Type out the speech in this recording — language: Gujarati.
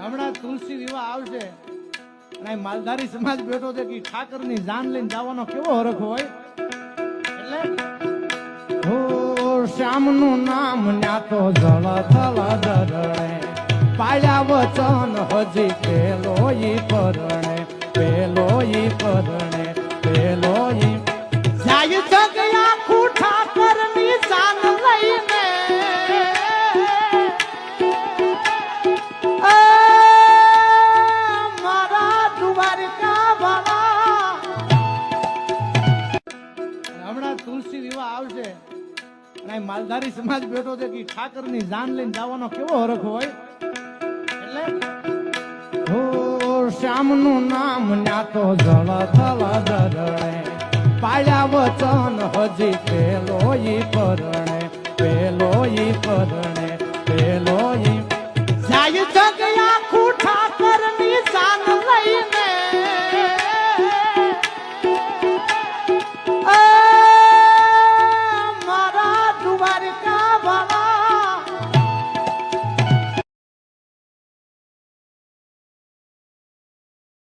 હમણાં તુલસી વિવાહ આવશે અને માલધારી સમાજ બેઠો છે કે ઠાકરની જાન લઈને જવાનો કેવો હરખ હોય એટલે હો શ્યામનું નામ ન્યા તો જળ થલ દરણે પાળ્યા વચન હજી પેલો ઈ પરણે પેલો ઈ પરણે પેલો ઈ જાય જગ આખું ઠાકરની જાન લઈને મારા દ્વારકા વાળા હમણાં તુલસી વિવાહ આવશે અને માલધારી સમાજ બેઠો છે કે ઠાકરની જાન લઈને જવાનો કેવો હરખ હોય એટલે હો શ્યામનું નામ ન્યા તો જળ થલ દરણે પાળ્યા વચન હજી પેલો ઈ પરણે પેલો ઈ પરણે પેલો ઈ જાય જગ આખું ઠાકર